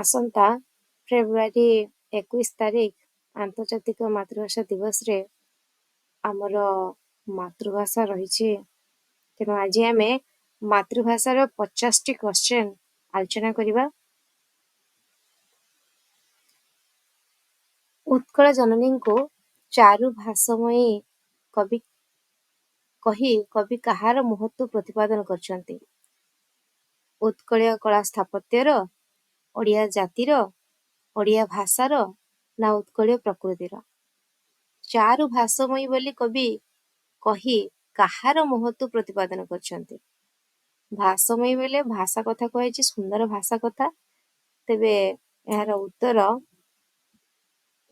आसंता February 21 तारिख आंतर्जातिक मातृभाषा दिवस रे आमर मातृभाषा रही। तेणु आज आम मातृभाषार 50 टी क्वेश्चन आलोचना करवा। उत्कल जननी को चारु भाषामयी कवि कही कवि कहार महत्व प्रतिपादन करछन्ति। उत्कलीय कला स्थापत्यर, ओडिया जातिर, ओडिया भाषार ना उत्कलीय प्रकृतिर। चारु भाषामयी बोली कवि कही कहार महत्व प्रतिपादन करछन्ति। भाषामयी बोले भाषा कथा कहे सुंदर भाषा कथा। तेबे यार उत्तर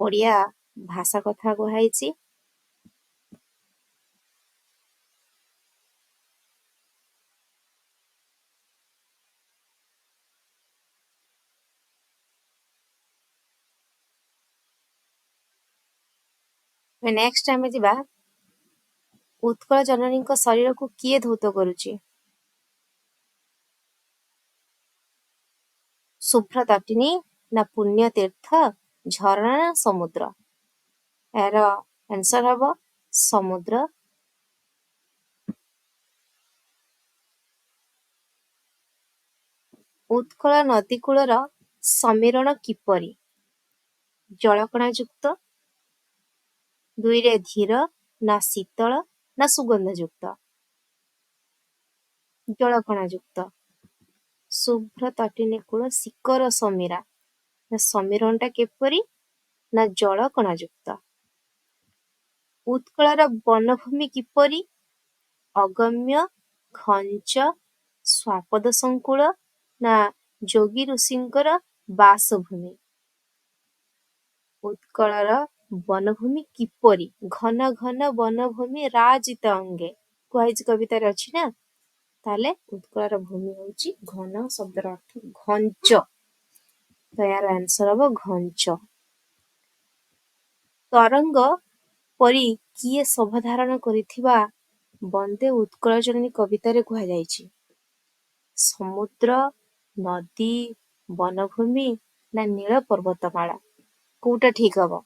ओडिया भाषा कथा कहे। नेक्स्ट आमे जिबा उत्कल जननी शरीर को किए धौत करुची। शुभ्र तटिनी ना पुण्य तीर्थ, झरणा ना समुद्र। यार आंसर हबो समुद्र। उत्कल नदी कूलर समीरण किपरि? जलकणा युक्त, दुई रे धीर ना शीतल ना सुगंध युक्त। जलकणा युक्त। शुभ्र तटिनी कूल शिकर समीरा ना समीरणटा किपरि ना जलकणा युक्त। उत्कलर वनभूमि किपरि? अगम्य, घंच, स्वापद संकुल ना जोगी ऋषिंकर बासभूमि। उत्कलर वनभूमि किपरि? घन घन वनभूमि राजित अंगे कुहाइज कवितार अछि ना। ताले उत्कलर भूमि होची घन शब्दर अर्थ घंच। तो यार आंसर हबो घंच। तरंग परी किए शोभा धारण करिथिबा बंदे उत्कल जननी कवितारे कुहा जायछि। समुद्र, नदी, वनभूमि ना नील पर्वतमाला। कोटा ठीक हबो?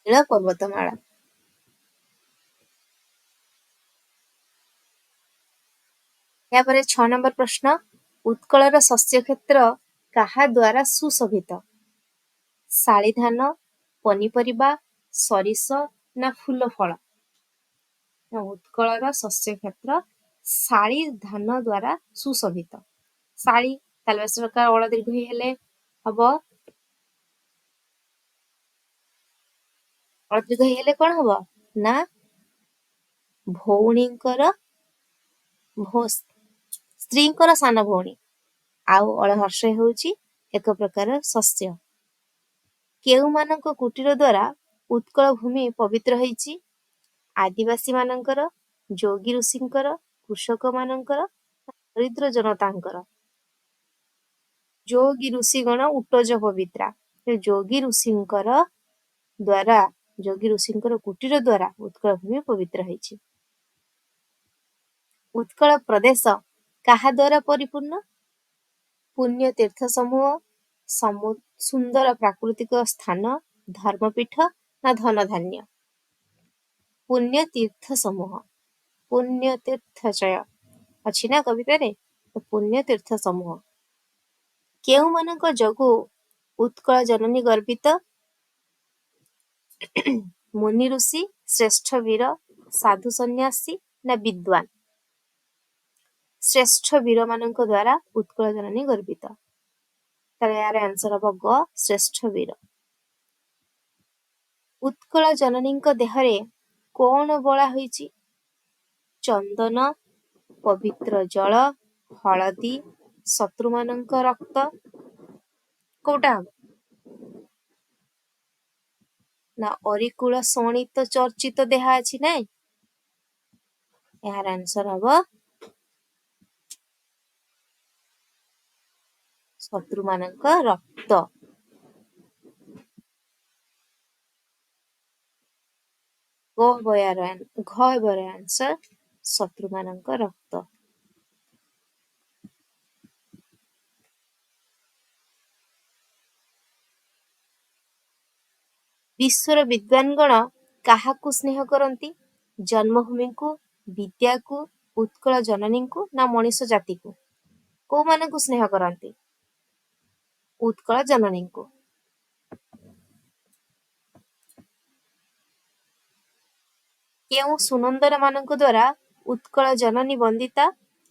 नील पर्वतमाला। या परे 6 नंबर प्रश्न। उत्कलर शस्य क्षेत्र काहा द्वारा सुशोभित? शाली धान, पनीपरिबा, सरिस ना फूल फल। उत्कलर शस्य क्षेत्र शाली धान द्वारा सुशोभित। शाली तालबेस प्रकार ओळ दीर्घ हेले हबो ओळ दीर्घ हेले कोन हबो ना भौणींकर स्त्रींकर सान भौणी आउ ओळ हर्ष हेउची एक प्रकार शस्य। केउ मानक कुटीर द्वारा उत्कल भूमि पवित्र होईची? आदिवासी मानकर, जोगी ऋषिंकर, कृषक मानकर, दरिद्र जनतांकर। जोगी ऋषिगण उट्टज पवित्रा। जोगी ऋषिंकर द्वारा जोगी ऋषिंकर कुटीर द्वारा उत्कल भूमि पवित्र होईची। उत्कल प्रदेश काहा द्वारा परिपूर्ण? पुण्य तीर्थ समूह, सुंदर प्राकृतिक स्थान, धर्मपीठ ना धन धान्य। पुण्य तीर्थ समूह। पुण्य तीर्थचय अछि ना कविता रे। तो पुण्य तीर्थ समूह। केउ मानक जगु उत्कल जननी गर्वित? मुनि ऋषि, श्रेष्ठ वीर, साधु सन्यासी ना विद्वान। श्रेष्ठ वीर मानक द्वारा उत्कल जननी गर्वित। ताले यार आंसर हबो ग श्रेष्ठ वीर। उत्कल जननीक देहरे कोण बोला होईची? चंदन, पवित्र जल, हळदी, शत्रुमानंक रक्त। कोटा ना अरिकुल शोणित चर्चित देह अछि नै। यार आंसर हबो शत्रुमानंक रक्त। घ बयर आंसर शत्रुमानंक रक्त। ବିଶ୍ୱର ବିଦ୍ୱାନଗଣ କାହାକୁ ସ୍ନେହ କରନ୍ତି? ଜନ୍ମଭୂମିକୁ, ବିଦ୍ୟାକୁ, ଉତ୍କଳ ଜନନୀଙ୍କୁ ନା ମଣିଷ ଜାତିକୁ? କୋଉମାନଙ୍କୁ ସ୍ନେହ କରନ୍ତି? ଉତ୍କଳ ଜନନୀଙ୍କୁ। କେଉଁ ସୁନନ୍ଦର ମାନଙ୍କ ଦ୍ୱାରା ଉତ୍କଳ ଜନନୀ ବନ୍ଦିତା?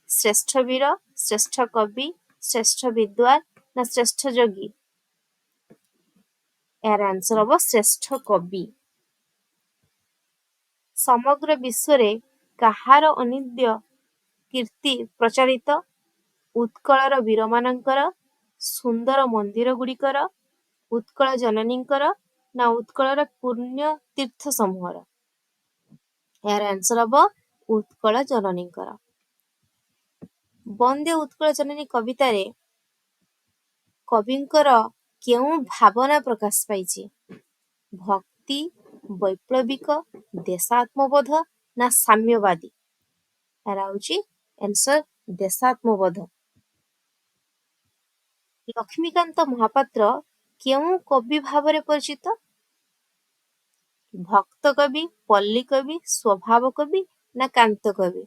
ଶ୍ରେଷ୍ଠ ବୀର, ଶ୍ରେଷ୍ଠ କବି, ଶ୍ରେଷ୍ଠ ବିଦ୍ୱାନ ନା ଶ୍ରେଷ୍ଠ ଯୋଗୀ? ଏହାର ଆନ୍ସର ହବ ଶ୍ରେଷ୍ଠ କବି। ସମଗ୍ର ବିଶ୍ୱରେ କାହାର ଅନିନ୍ଦ୍ୟ କୀର୍ତ୍ତି ପ୍ରଚାରିତ? ଉତ୍କଳର ବୀରମାନଙ୍କର, ସୁନ୍ଦର ମନ୍ଦିର ଗୁଡ଼ିକର, ଉତ୍କଳ ଜନନୀଙ୍କର ନା ଉତ୍କଳର ପୁଣ୍ୟ ତୀର୍ଥ ସମୂହର? ଏହାର ଆନ୍ସର ହବ ଉତ୍କଳ ଜନନୀଙ୍କର। ବନ୍ଦେ ଉତ୍କଳ ଜନନୀ କବିତାରେ କବିଙ୍କର କେଉଁ ଭାବନା ପ୍ରକାଶ ପାଇଛି? ଭକ୍ତି, ବୈପ୍ଳବିକ, ଦେଶାତ୍ମବୋଧ ନା ସାମ୍ୟବାଦୀ? ଏହାର ହଉଛି ଆନ୍ସର ଦେଶାତ୍ମବୋଧ। ଲକ୍ଷ୍ମୀକାନ୍ତ ମହାପାତ୍ର କେଉଁ କବି ଭାବରେ ପରିଚିତ? ଭକ୍ତ କବି, ପଲ୍ଲୀ କବି, ସ୍ୱଭାବ କବି ନା କାନ୍ତ କବି?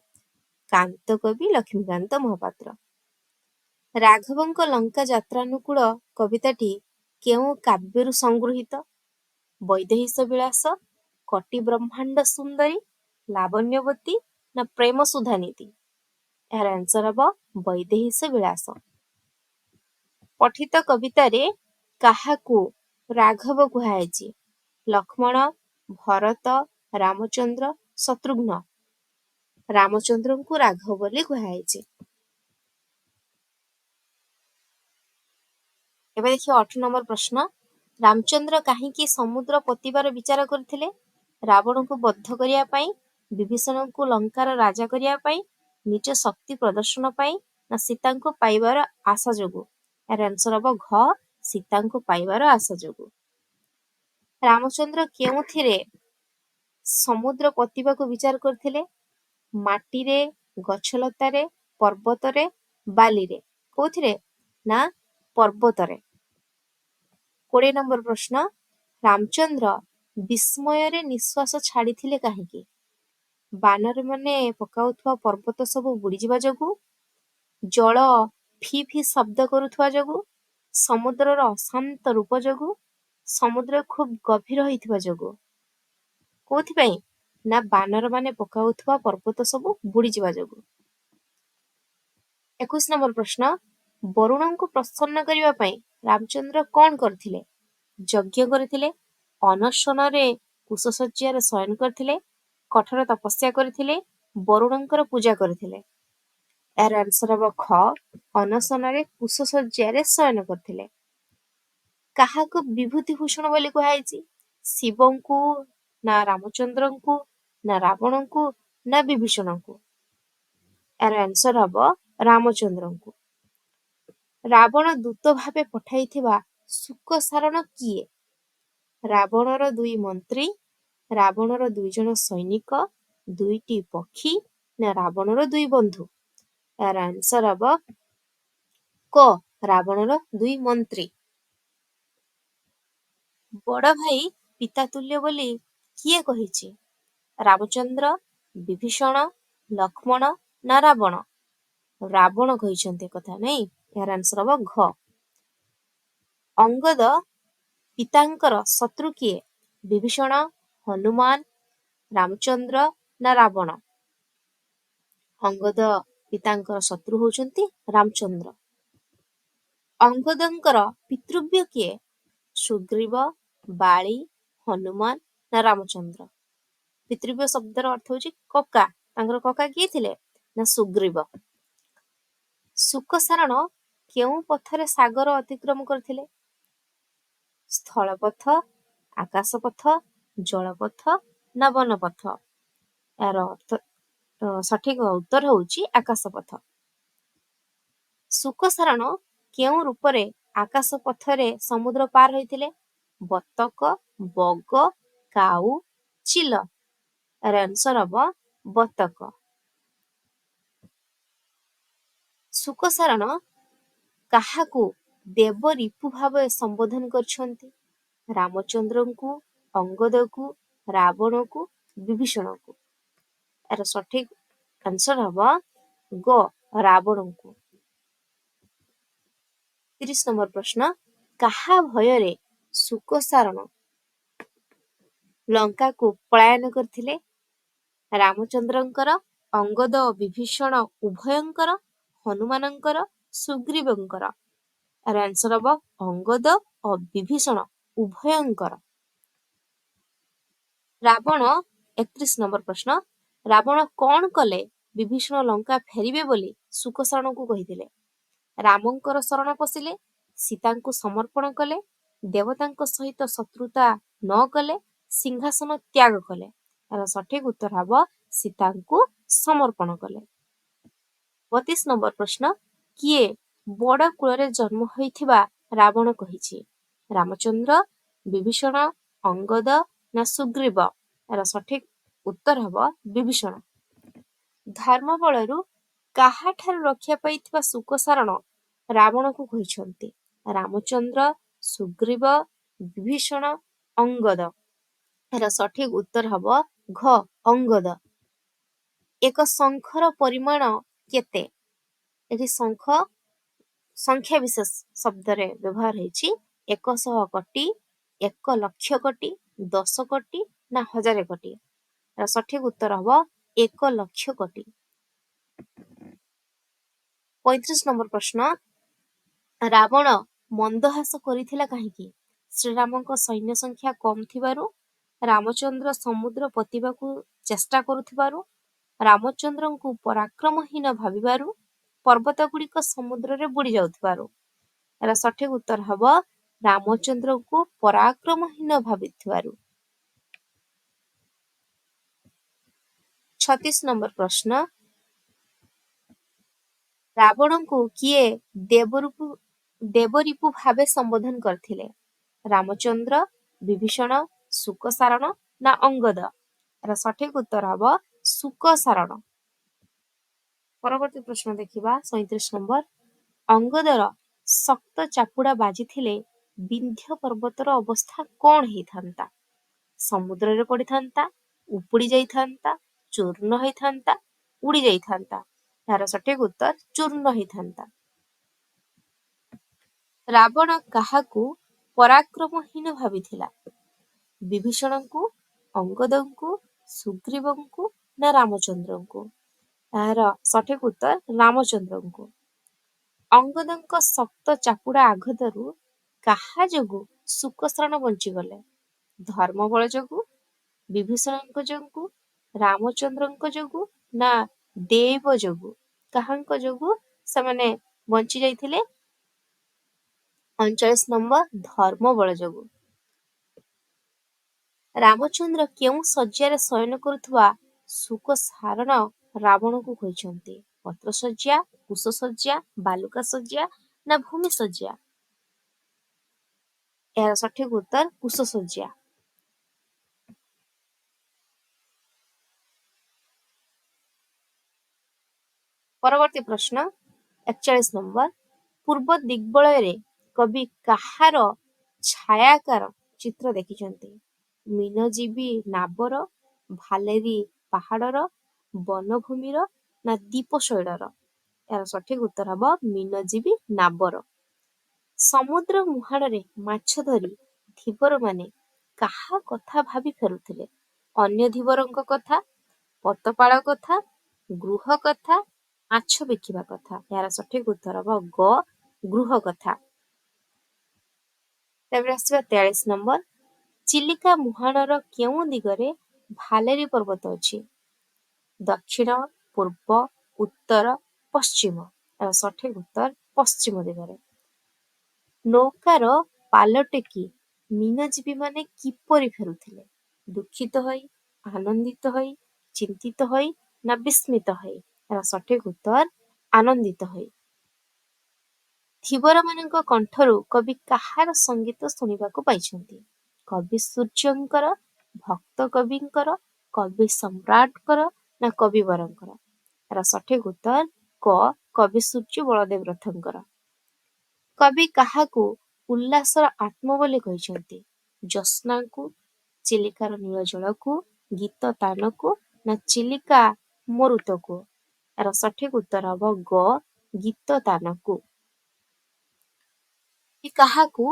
କାନ୍ତ କବି ଲକ୍ଷ୍ମୀକାନ୍ତ ମହାପାତ୍ର। ରାଘବଙ୍କ ଲଙ୍କା ଯାତ୍ରାନୁକୂଳ କବିତାଟି କେଉଁ କାବ୍ୟରୁ ସଂଗୃହୀତ? ବୈଦେହୀଶ ବିଳାସ, କଟି ବ୍ରହ୍ମାଣ୍ଡ ସୁନ୍ଦରୀ, ଲାବଣ୍ୟବତୀ ନା ପ୍ରେମ ସୁଧାନୀତି? ଏହାର ଆନ୍ସର ହବ ବୈଦେହୀଶ ବିଳାସ। ପଠିତ କବିତାରେ କାହାକୁ ରାଘବ କୁହାଯାଇଛି? ଲକ୍ଷ୍ମଣ, ଭରତ, ରାମଚନ୍ଦ୍ର, ଶତ୍ରୁଘ୍ନ? ରାମଚନ୍ଦ୍ରଙ୍କୁ ରାଘବ ବୋଲି କୁହାଯାଇଛି। ଏବେ ଦେଖିବା 8 ନମ୍ବର ପ୍ରଶ୍ନ। ରାମଚନ୍ଦ୍ର କାହିଁକି ସମୁଦ୍ର ପତିବାର ବିଚାର କରିଥିଲେ? ରାବଣଙ୍କୁ ବଦ୍ଧ କରିବା ପାଇଁ, ବିଭୀଷଣଙ୍କୁ ଲଙ୍କାର ରାଜା କରିବା ପାଇଁ, ନିଜ ଶକ୍ତି ପ୍ରଦର୍ଶନ ପାଇଁ ନା ସୀତାଙ୍କୁ ପାଇବାର ଆଶା ଯୋଗୁଁ? ଏହାର ଆନ୍ସର ହବ ଘ, ସୀତାଙ୍କୁ ପାଇବାର ଆଶା ଯୋଗୁଁ। ରାମଚନ୍ଦ୍ର କେଉଁଥିରେ ସମୁଦ୍ର ପତିବାକୁ ବିଚାର କରିଥିଲେ? ମାଟିରେ, ଗଛଲତାରେ, ପର୍ବତରେ, ବାଲିରେ? କୋଉଥିରେ? ନା ପର୍ବତରେ। 20 ନମ୍ବର ପ୍ରଶ୍ନ। ରାମଚନ୍ଦ୍ର ବିସ୍ମୟରେ ନିଶ୍ୱାସ ଛାଡ଼ିଥିଲେ କାହିଁକି? ବାନରମାନେ ପକାଉଥିବା ପର୍ବତ ସବୁ ବୁଡ଼ିଯିବା ଯୋଗୁଁ, ଜଳ ଫି ଫି ଶବ୍ଦ କରୁଥିବା ଯୋଗୁଁ, ସମୁଦ୍ରର ଅଶାନ୍ତ ରୂପ ଯୋଗୁଁ, ସମୁଦ୍ର ଖୁବ୍ ଗଭୀର ହୋଇଥିବା ଯୋଗୁଁ? କୋଉଥିପାଇଁ? ନା ବାନରମାନେ ପକାଉଥିବା ପର୍ବତ ସବୁ ବୁଡ଼ିଯିବା ଯୋଗୁଁ। 21 ନମ୍ବର ପ୍ରଶ୍ନ। ବରୁଣଙ୍କୁ ପ୍ରସନ୍ନ କରିବା ପାଇଁ ରାମଚନ୍ଦ୍ର କଣ କରିଥିଲେ? ଯଜ୍ଞ କରିଥିଲେ, ଅନଶନରେ କୁଶଶଯ୍ୟାରେ ଶୟନ କରିଥିଲେ, କଠୋର ତପସ୍ୟା କରିଥିଲେ, ବରୁଣଙ୍କର ପୂଜା କରିଥିଲେ? ଏହାର ଆନ୍ସର ହବ ଖ, ଅନଶନରେ କୁଶଶଯ୍ୟାରେ ଶୟନ କରିଥିଲେ। କାହାକୁ ବିଭୂତି ଭୂଷଣ ବୋଲି କୁହାଯାଇଛି? ଶିବଙ୍କୁ ନା ରାମଚନ୍ଦ୍ରଙ୍କୁ ନା ରାବଣଙ୍କୁ ନା ବିଭୀଷଣଙ୍କୁ? ଏହାର ଆନ୍ସର ହବ ରାମଚନ୍ଦ୍ରଙ୍କୁ। ରାବଣ ଦୂତ ଭାବେ ପଠାଇଥିବା ଶୁକ ସାରଣ କିଏ? ରାବଣର 2 ମନ୍ତ୍ରୀ, ରାବଣର 2 ଜଣ ସୈନିକ, 2ଟି ପକ୍ଷୀ ନା ରାବଣର 2 ବନ୍ଧୁ? ଏହାର ଆନ୍ସର ହବ କ, ରାବଣର 2 ମନ୍ତ୍ରୀ। ବଡ଼ ଭାଇ ପିତା ତୁଲ୍ୟ ବୋଲି କିଏ କହିଛି? ରାମଚନ୍ଦ୍ର, ବିଭୀଷଣ, ଲକ୍ଷ୍ମଣ ନା ରାବଣ? ରାବଣ କହିଛନ୍ତି କଥା, ନାଇଁ? ଏହାର ଆନ୍ସର ହବ ଘ। ଅଙ୍ଗଦ ପିତାଙ୍କର ଶତ୍ରୁ କିଏ? ବିଭୀଷଣ, ହନୁମାନ, ରାମଚନ୍ଦ୍ର ନା ରାବଣ? ଅଙ୍ଗଦ ପିତାଙ୍କର ଶତ୍ରୁ ହଉଛନ୍ତି ରାମଚନ୍ଦ୍ର। ଅଙ୍ଗଦଙ୍କର ପିତୃବ୍ୟ କିଏ? ସୁଗ୍ରୀବ, ବାଳି, ହନୁମାନ ନା ରାମଚନ୍ଦ୍ର? ପିତୃବ୍ୟ ଶବ୍ଦର ଅର୍ଥ ହଉଛି କକା। ତାଙ୍କର କକା କିଏ ଥିଲେ? ନା ସୁଗ୍ରୀବ। ଶୁକ ସାରଣ କେଉଁ ପଥରେ ସାଗର ଅତିକ୍ରମ କରିଥିଲେ? ସ୍ଥଳପଥ, ଆକାଶପଥ, ଜଳପଥ ନା ବନପଥ? ଏହାର ସଠିକ ଉତ୍ତର ହଉଛି ଆକାଶପଥ। ଶୁକ ସାରଣ କେଉଁ ରୂପରେ ଆକାଶ ପଥରେ ସମୁଦ୍ର ପାର ହୋଇଥିଲେ? ବତକ, ବଗ, କାଉ, ଚିଲ? ଏହାର ଆନ୍ସର ହବ ବତକ। ଶୁକ ସାରଣ କାହାକୁ ଦେବ ରିପୁ ଭାବେ ସମ୍ବୋଧନ କରିଛନ୍ତି? ରାମଚନ୍ଦ୍ରଙ୍କୁ, ଅଙ୍ଗଦକୁ, ରାବଣକୁ, ବିଭୀଷଣକୁ। ଏହାର ସଠିକ ଆନ୍ସର ହବ ଗ ରାବଣଙ୍କୁ। 30 নম্বର ପ୍ରଶ୍ନ, କାହା ଭୟରେ ଶୁକସାରଣ ଲଙ୍କାକୁ ପଳାୟନ କରିଥିଲେ? ରାମଚନ୍ଦ୍ରଙ୍କର, ଅଙ୍ଗଦ ଓ ବିଭୀଷଣ ଉଭୟଙ୍କର, ହନୁମାନଙ୍କର, ସୁଗ୍ରୀବଙ୍କର। ଏହାର ଆନ୍ସର ହବ ଅଙ୍ଗଦ ଓ ବିଭୀଷଣ ଉଭୟଙ୍କର। ରାବଣ 31 নম্বର ପ୍ରଶ୍ନ, ରାବଣ କଣ କଲେ ବିଭୀଷଣ ଲଙ୍କା ଫେରିବେ ବୋଲି ଶୁକସାରଣକୁ କହିଥିଲେ? ରାମଙ୍କର ଶରଣ ପଶିଲେ, ସୀତାଙ୍କୁ ସମର୍ପଣ କଲେ, ଦେବତାଙ୍କ ସହିତ ଶତ୍ରୁତା ନ କଲେ, ସିଂହାସନ ତ୍ୟାଗ କଲେ। ଏହାର ସଠିକ ଉତ୍ତର ହବ ସୀତାଙ୍କୁ ସମର୍ପଣ କଲେ। 32 নম্বର ପ୍ରଶ୍ନ, କିଏ ବଡ କୂଳରେ ଜନ୍ମ ହୋଇଥିବା ରାବଣ କହିଛି? ରାମଚନ୍ଦ୍ର, ବିଭୀଷଣ, ଅଙ୍ଗଦ ନା ସୁଗ୍ରୀବ? ଏହାର ସଠିକ ଉତ୍ତର ହବ ବିଭୀଷଣ। ଧର୍ମ ବଳରୁ କାହାଠାରୁ ରକ୍ଷା ପାଇଥିବା ଶୁକସାରଣ ରାବଣକୁ କହିଛନ୍ତି? ରାମଚନ୍ଦ୍ର, ସୁଗ୍ରୀବ, ବିଭୀଷଣ, ଅଙ୍ଗଦ। ଏହାର ସଠିକ ଉତ୍ତର ହବ ଘ ଅଙ୍ଗଦ। ଏକ ଶଙ୍ଖର ପରିମାଣ କେତେ? ଏଠି ଶଙ୍ଖ ସଂଖ୍ୟା ବିଶେଷ ଶବ୍ଦରେ ବ୍ୟବହାର ହେଇଛି। 100 କୋଟି, 1 ଲକ୍ଷ କୋଟି, 10 କୋଟି ନା 1000 କୋଟି? ଏହାର ସଠିକ ଉତ୍ତର ହବ 1 ଲକ୍ଷ କୋଟି। 35 নম্বର ପ୍ରଶ୍ନ, ରାବଣ ମନ୍ଦହାସ କରିଥିଲା କାହିଁକି? ଶ୍ରୀରାମଙ୍କ ସୈନ୍ୟ ସଂଖ୍ୟା କମ ଥିବାରୁ, ରାମଚନ୍ଦ୍ର ସମୁଦ୍ର ପୋତିବାକୁ ଚେଷ୍ଟା କରୁଥିବାରୁ, ରାମଚନ୍ଦ୍ରଙ୍କୁ ପରାକ୍ରମହୀନ ଭାବିବାରୁ, ପର୍ବତ ଗୁଡିକ ସମୁଦ୍ରରେ ବୁଡି ଯାଉଥିବାରୁ। ଏହାର ସଠିକ ଉତ୍ତର ହବ ରାମଚନ୍ଦ୍ରଙ୍କୁ ପରାକ୍ରମହୀନ ଭାବିଥିବାରୁ। 36 নম্বର ପ୍ରଶ୍ନ, ରାବଣଙ୍କୁ କିଏ ଦେବରିପୁ ଭାବେ ସମ୍ବୋଧନ କରିଥିଲେ? ରାମଚନ୍ଦ୍ର, ବିଭୀଷଣ, ଶୁକସାରଣ ନା ଅଙ୍ଗଦ? ଏହାର ସଠିକ ଉତ୍ତର ହବ ଶୁକସାରଣ। ପରବର୍ତ୍ତୀ ପ୍ରଶ୍ନ ଦେଖିବା 37 নম্বର, ଅଙ୍ଗଦର ଶକ୍ତ ଚାପୁଡା ବାଜିଥିଲେ ବିନ୍ଧ୍ୟ ପର୍ବତର ଅବସ୍ଥା କଣ ହେଇଥାନ୍ତା? ସମୁଦ୍ରରେ ପଡିଥାନ୍ତା, ଉପୁଡି ଯାଇଥାନ୍ତା, ଚୂର୍ଣ୍ଣ ହେଇଥାନ୍ତା, ଉଡି ଯାଇଥାନ୍ତା। ଏହାର ସଠିକ ଉତ୍ତର ଚୂର୍ଣ୍ଣ ହେଇଥାନ୍ତା। ରାବଣ କାହାକୁ ପରାକ୍ରମହୀନ ଭାବିଥିଲା? ବିଭୀଷଣଙ୍କୁ, ଅଙ୍ଗଦଙ୍କୁ, ସୁଗ୍ରୀବଙ୍କୁ ନା ରାମଚନ୍ଦ୍ରଙ୍କୁ? ଏହାର ସଠିକ ଉତ୍ତର ରାମଚନ୍ଦ୍ରଙ୍କୁ। ଅଙ୍ଗଦଙ୍କ ଶକ୍ତ ଚାପୁଡା ଆଘାତରୁ କାହା ଯୋଗୁ ଶୁକସାରଣ ବଞ୍ଚିଗଲେ? ଧର୍ମବଳ ଯୋଗୁ, ବିଭୀଷଣଙ୍କ ଯୋଗୁ, ରାମଚନ୍ଦ୍ରଙ୍କ ଯୋଗୁ ନା ଦେବ ଯୋଗୁ? କାହାଙ୍କ ଯୋଗୁ ସେମାନେ ବଞ୍ଚି ଯାଇଥିଲେ? 39 নম্বର, ଧର୍ମବଳ ଯୋଗୁ। ରାମଚନ୍ଦ୍ର କେଉଁ ଶଯ୍ୟାରେ ଶୟନ କରୁଥିବା ଶୁକସାରଣ ରାବଣକୁ କହିଛନ୍ତି? ପତ୍ରଶଯ୍ୟା, କୁଶଶଯ୍ୟା, ବାଲୁକା ଶଯ୍ୟା ନା ଭୂମି ଶଯ୍ୟା? ଏହାର ସଠିକ ଉତ୍ତର କୁଶଶଯ୍ୟା। ପରବର୍ତ୍ତୀ ପ୍ରଶ୍ନ 41 নম্বର, ପୂର୍ବ ଦିଗ୍ବଳୟରେ କବି କାହାର ଛାୟାକାର ଚିତ୍ର ଦେଖିଛନ୍ତି? ମୀନଜୀବୀ ନାବର, ଭାଲେରୀ ପାହାଡର, ବନଭୂମିର ନା ଦୀପଶୈଳର? ଏହାର ସଠିକ ଉତ୍ତର ହବ ମୀନଜୀବୀ ନାବର। ସମୁଦ୍ର ମୁହାଣରେ ମାଛ ଧରି ଧୀବରମାନେ କାହା କଥା ଭାବି ଫେରୁଥିଲେ? ଅନ୍ୟ ଧୀବରଙ୍କ କଥା, ପତପାଳ କଥା, ଗୃହ କଥା, ମାଛ ବିକିବା କଥା। ଏହାର ସଠିକ ଉତ୍ତର ହବ ଗ ଗୃହ କଥା। ତାପରେ ଆସିବା 43 নম্বର, ଚିଲିକା ମୁହାଣର କେଉଁ ଦିଗରେ ଭାଲେରୀ ପର୍ବତ ଅଛି? ଦକ୍ଷିଣ, ପୂର୍ବ, ଉତ୍ତର, ପଶ୍ଚିମ? ଏହାର ସଠିକ ଉତ୍ତର ପଶ୍ଚିମ ଦିଗରେ। ନୌକାର ପାଲ ଟେକି ମୀନଜୀବୀ ମାନେ କିପରି ଫେରୁଥିଲେ? ଦୁଃଖିତ ହୋଇ, ଆନନ୍ଦିତ ହୋଇ, ଚିନ୍ତିତ ହୋଇ ନା ବିସ୍ମିତ ହୋଇ? ଏହାର ସଠିକ ଉତ୍ତର ଆନନ୍ଦିତ ହୋଇ। ଧୀବରମାନଙ୍କ କଣ୍ଠରୁ କବି କାହାର ସଙ୍ଗୀତ ଶୁଣିବାକୁ ପାଇଛନ୍ତି? କବି ସୂର୍ଯ୍ୟଙ୍କର, ଭକ୍ତ କବିଙ୍କର, କବି ସମ୍ରାଟଙ୍କର ନା କବିବରଙ୍କର? ଏହାର ସଠିକ ଉତ୍ତର କ କବି ସୂର୍ଯ୍ୟ ବଳଦେବ ରଥଙ୍କର। କବି କାହାକୁ ଉଲ୍ଲାସର ଆତ୍ମ ବୋଲି କହିଛନ୍ତି? ଜ୍ୟୋତ୍ସ୍ନାଙ୍କୁ, ଚିଲିକାର ନୀଳ ଜଳକୁ, ଗୀତ ତାନକୁ ନା ଚିଲିକା ମରୁତକୁ? ଏହାର ସଠିକ ଉତ୍ତର ହବ ଗ ଗୀତ ତାନକୁ। କାହାକୁ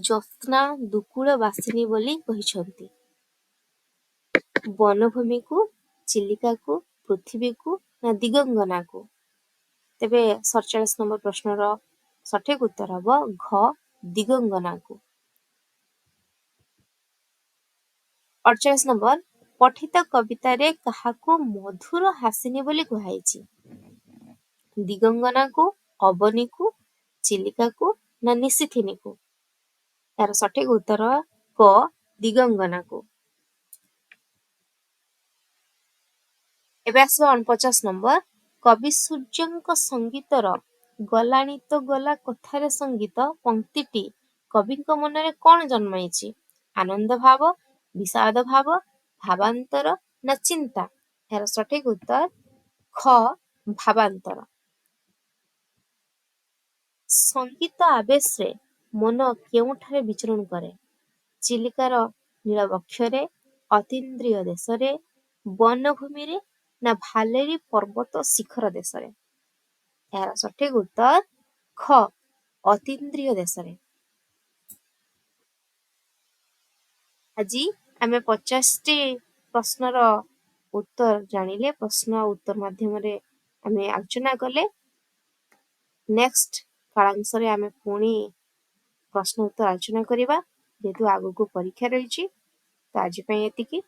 ଜ୍ୟୋତ୍ସ୍ନା ଦୁକୁଳ ବାସିନୀ ବୋଲି କହିଛନ୍ତି? ବନଭୂମିକୁ, ଚିଲିକାକୁ, ପୃଥିବୀକୁ ନା ଦିଗଙ୍ଗନାକୁ? ତେବେ 47 ନମ୍ବର ପ୍ରଶ୍ନର ସଠିକ ଉତ୍ତର ହବ ଘ ଦିଗଙ୍ଗନାକୁ। 48 ନମ୍ବର ପଠିତ କବିତାରେ କାହାକୁ ମଧୁର ହାସିନୀ ବୋଲି କୁହାଯାଇଛି? ଦିଗଙ୍ଗନାକୁ, ଅବନୀକୁ, ଚିଲିକାକୁ ନା ନିଶିଥିନୀକୁ? ଏହାର ସଠିକ ଉତ୍ତର କ ଦିଗଙ୍ଗନାକୁ। ଏବେ ଆସିବ 49 ନମ୍ବର କବି ସୂର୍ଯ୍ୟଙ୍କ ସଙ୍ଗୀତର ଗଲାଣି ତ ଗଲା କଥାରେ ସଙ୍ଗୀତ ପଂକ୍ତିଟି କବିଙ୍କ ମନରେ କଣ ଜନ୍ମାଇଛି? ଆନନ୍ଦ ଭାବ, ବିଷାଦ ଭାବ, ଭାବାନ୍ତର ନା ଚିନ୍ତା? ଏହାର ସଠିକ ଉତ୍ତର ଖ ଭାବାନ୍ତର। ସଙ୍ଗୀତ ଆବେଶରେ ମନ କେଉଁଠାରେ ବିଚରଣ କରେ? ଚିଲିକାର ନୀଳବକ୍ଷରେ, ଅତୀନ୍ଦ୍ରିୟ ଦେଶରେ, ବନଭୂମିରେ ନା ଭାଲେରୀ ପର୍ବତ ଶିଖର ଦେଶରେ? ଏହାର ସଠିକ ଉତ୍ତର ଖ ଅତୀନ୍ଦ୍ରିୟ ଦେଶରେ। ଆଜି ଆମେ 50ଟି ପ୍ରଶ୍ନର ଉତ୍ତର ଜାଣିଲେ, ପ୍ରଶ୍ନ ଉତ୍ତର ମାଧ୍ୟମରେ ଆମେ ଆଲୋଚନା କଲେ। ନେକ୍ସଟ କାଳାଂଶରେ ଆମେ ପୁଣି ପ୍ରଶ୍ନ ଉତ୍ତର ଆଲୋଚନା କରିବା, ଯେହେତୁ ଆଗକୁ ପରୀକ୍ଷା ରହିଛି। ତ ଆଜି ପାଇଁ ଏତିକି।